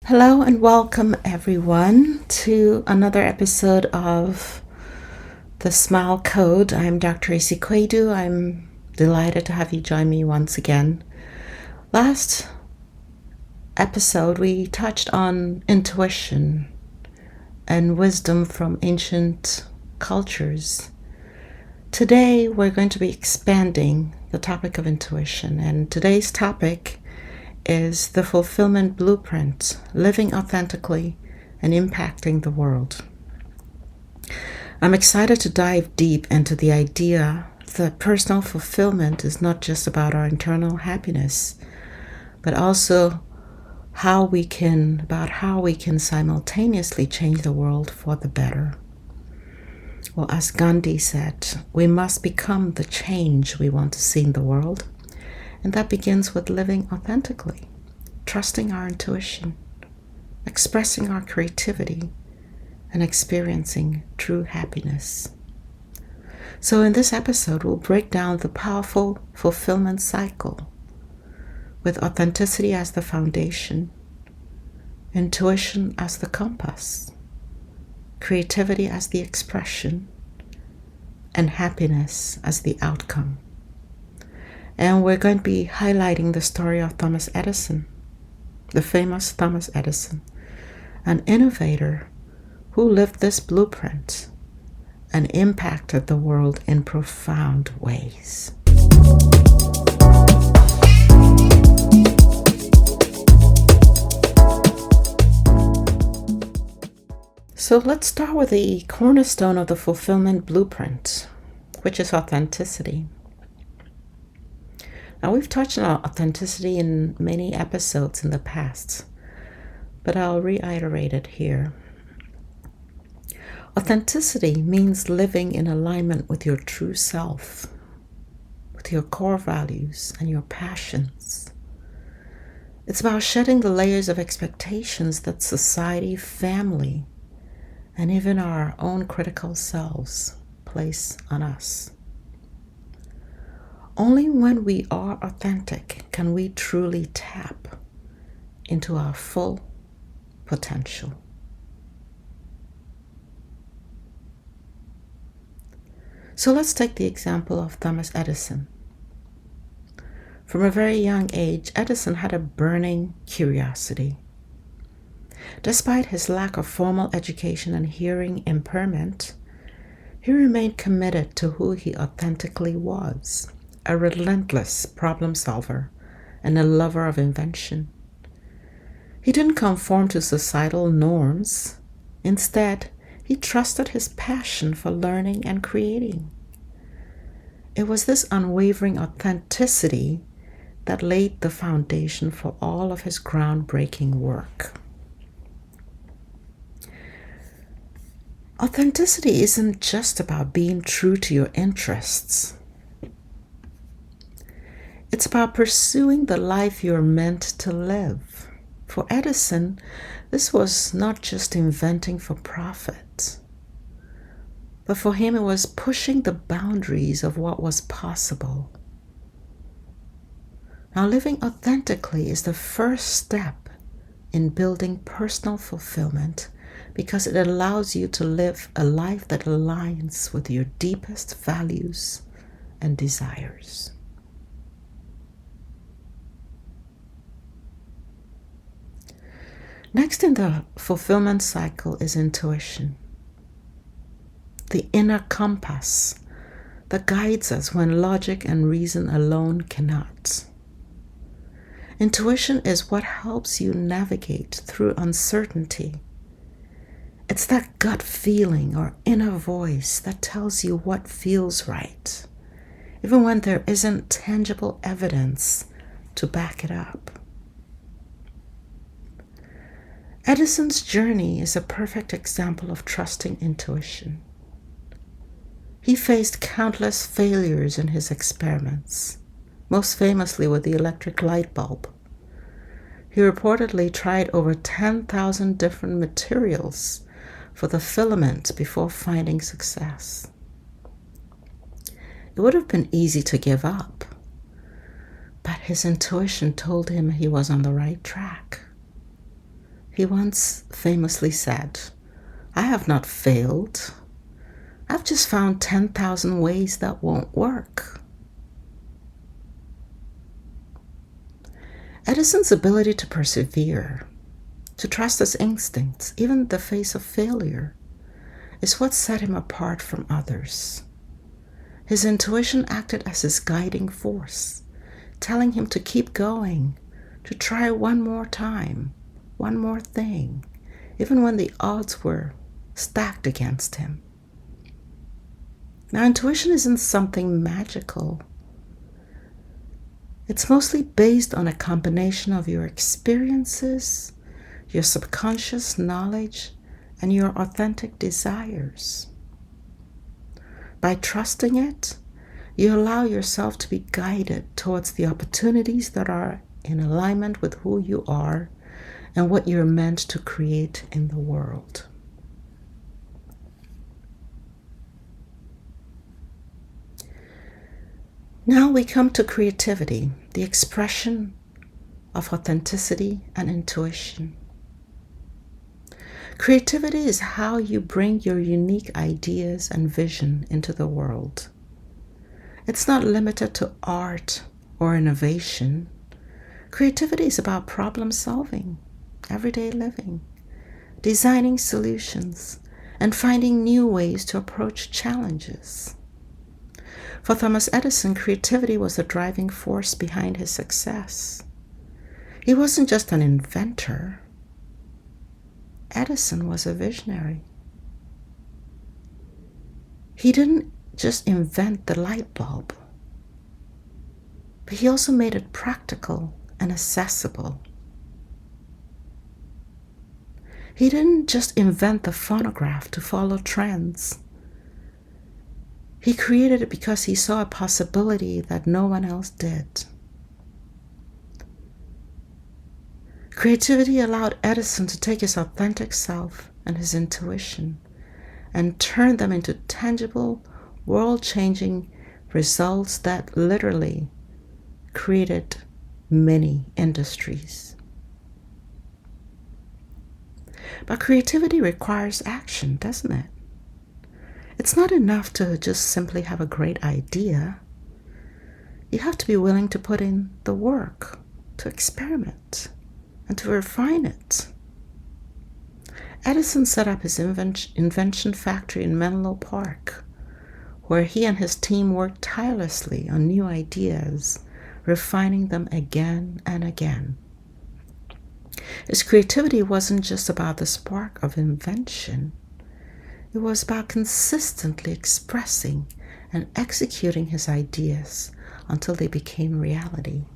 Hello and welcome everyone to another episode of The Smile Code. I'm Dr. Isiquedu. I'm delighted to have you join me once again. Last episode we touched on intuition and wisdom from ancient cultures. Today we're going to be expanding the topic of intuition, and today's topic is the fulfillment blueprint, living authentically and impacting the world. I'm excited to dive deep into the idea that personal fulfillment is not just about our internal happiness, but also how we can simultaneously change the world for the better. Well, as Gandhi said, we must become the change we want to see in the world. And that begins with living authentically, trusting our intuition, expressing our creativity, and experiencing true happiness. So in this episode, we'll break down the powerful fulfillment cycle with authenticity as the foundation, intuition as the compass, creativity as the expression, and happiness as the outcome. And we're going to be highlighting the story of Thomas Edison, the famous Thomas Edison, an innovator who lived this blueprint and impacted the world in profound ways. So let's start with the cornerstone of the fulfillment blueprint, which is authenticity. Now, we've touched on authenticity in many episodes in the past, but I'll reiterate it here. Authenticity means living in alignment with your true self, with your core values and your passions. It's about shedding the layers of expectations that society, family, and even our own critical selves place on us. Only when we are authentic can we truly tap into our full potential. So let's take the example of Thomas Edison. From a very young age, Edison had a burning curiosity. Despite his lack of formal education and hearing impairment, he remained committed to who he authentically was. A relentless problem solver and a lover of invention. He didn't conform to societal norms. Instead, he trusted his passion for learning and creating. It was this unwavering authenticity that laid the foundation for all of his groundbreaking work. Authenticity isn't just about being true to your interests. It's about pursuing the life you're meant to live. For Edison, this was not just inventing for profit, but for him it was pushing the boundaries of what was possible. Now, living authentically is the first step in building personal fulfillment because it allows you to live a life that aligns with your deepest values and desires. Next in the fulfillment cycle is intuition, the inner compass that guides us when logic and reason alone cannot. Intuition is what helps you navigate through uncertainty. It's that gut feeling or inner voice that tells you what feels right, even when there isn't tangible evidence to back it up. Edison's journey is a perfect example of trusting intuition. He faced countless failures in his experiments, most famously with the electric light bulb. He reportedly tried over 10,000 different materials for the filament before finding success. It would have been easy to give up, but his intuition told him he was on the right track. He once famously said, "I have not failed. I've just found 10,000 ways that won't work." Edison's ability to persevere, to trust his instincts, even in the face of failure, is what set him apart from others. His intuition acted as his guiding force, telling him to keep going, to try one more time, one more thing, even when the odds were stacked against him. Now, intuition isn't something magical. It's mostly based on a combination of your experiences, your subconscious knowledge, and your authentic desires. By trusting it, you allow yourself to be guided towards the opportunities that are in alignment with who you are and what you're meant to create in the world. Now we come to creativity, the expression of authenticity and intuition. Creativity is how you bring your unique ideas and vision into the world. It's not limited to art or innovation. Creativity is about problem solving, everyday living, designing solutions, and finding new ways to approach challenges. For Thomas Edison, creativity was the driving force behind his success. He wasn't just an inventor. Edison was a visionary. He didn't just invent the light bulb, but he also made it practical and accessible. He didn't just invent the phonograph to follow trends. He created it because he saw a possibility that no one else did. Creativity allowed Edison to take his authentic self and his intuition and turn them into tangible, world-changing results that literally created many industries. But creativity requires action, doesn't it? It's not enough to just simply have a great idea. You have to be willing to put in the work, to experiment, and to refine it. Edison set up his invention factory in Menlo Park, where he and his team worked tirelessly on new ideas, refining them again and again. His creativity wasn't just about the spark of invention. It was about consistently expressing and executing his ideas until they became reality.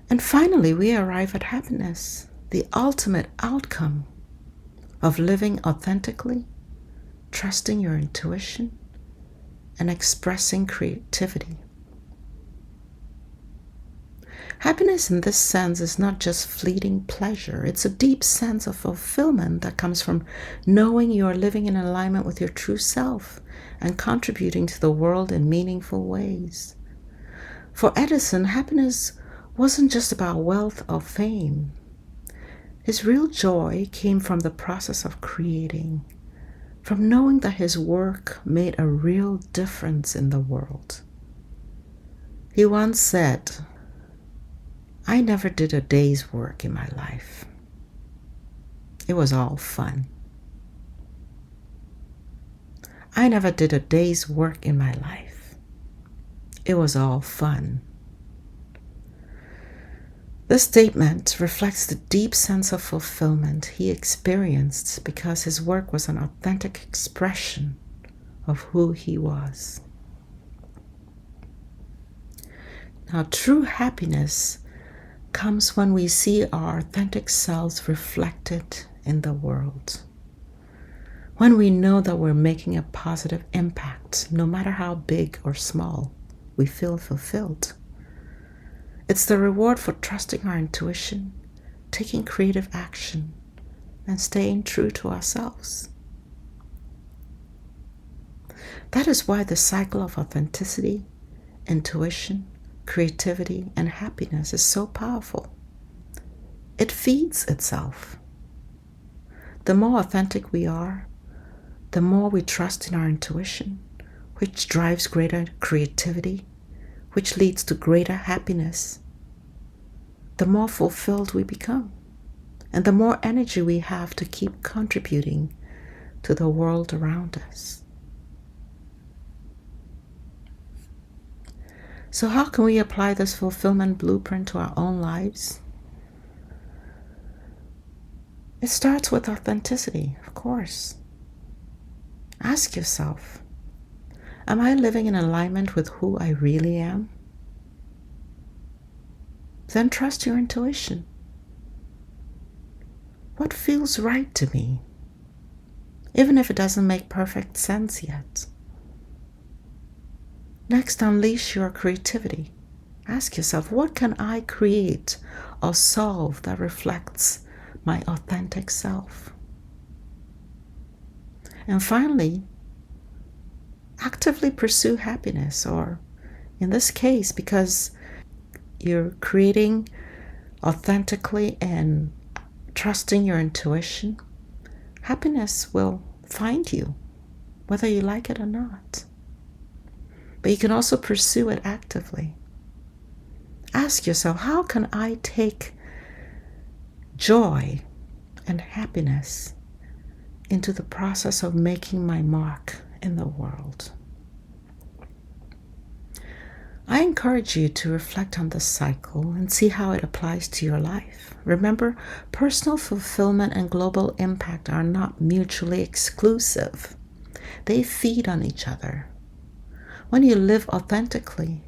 And finally, we arrive at happiness, the ultimate outcome of living authentically, trusting your intuition, and expressing creativity. Happiness in this sense is not just fleeting pleasure. It's a deep sense of fulfillment that comes from knowing you are living in alignment with your true self and contributing to the world in meaningful ways. For Edison, happiness wasn't just about wealth or fame. His real joy came from the process of creating, from knowing that his work made a real difference in the world. He once said, "I never did a day's work in my life. It was all fun." I never did a day's work in my life. It was all fun. This statement reflects the deep sense of fulfillment he experienced because his work was an authentic expression of who he was. Now, true happiness comes when we see our authentic selves reflected in the world. When we know that we're making a positive impact, no matter how big or small, we feel fulfilled. It's the reward for trusting our intuition, taking creative action, and staying true to ourselves. That is why the cycle of authenticity intuition, creativity, and happiness is so powerful. It feeds itself. The more authentic we are, the more we trust in our intuition, which drives greater creativity, which leads to greater happiness, the more fulfilled we become, and the more energy we have to keep contributing to the world around us. So how can we apply this fulfillment blueprint to our own lives? It starts with authenticity, of course. Ask yourself, am I living in alignment with who I really am? Then trust your intuition. What feels right to me, even if it doesn't make perfect sense yet? Next, unleash your creativity. Ask yourself, what can I create or solve that reflects my authentic self? And finally, actively pursue happiness, or in this case, because you're creating authentically and trusting your intuition, happiness will find you, whether you like it or not. But you can also pursue it actively. Ask yourself, how can I take joy and happiness into the process of making my mark in the world? I encourage you to reflect on this cycle and see how it applies to your life. Remember, personal fulfillment and global impact are not mutually exclusive. They feed on each other. When you live authentically,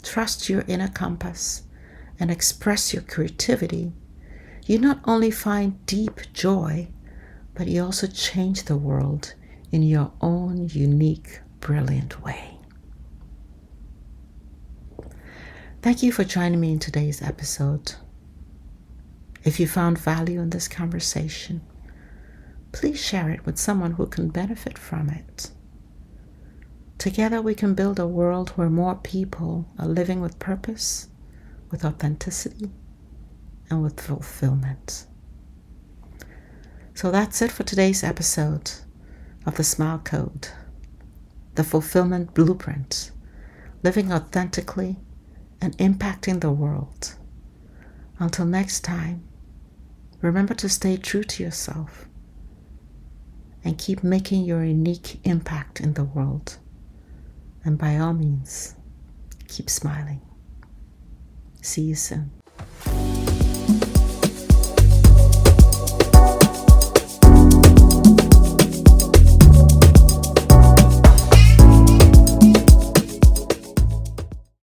trust your inner compass, and express your creativity, you not only find deep joy, but you also change the world in your own unique, brilliant way. Thank you for joining me in today's episode. If you found value in this conversation, please share it with someone who can benefit from it. Together we can build a world where more people are living with purpose, with authenticity, and with fulfillment. So that's it for today's episode of the Smile Code, the Fulfillment Blueprint, living authentically and impacting the world. Until next time, remember to stay true to yourself and keep making your unique impact in the world. And by all means, keep smiling. See you soon.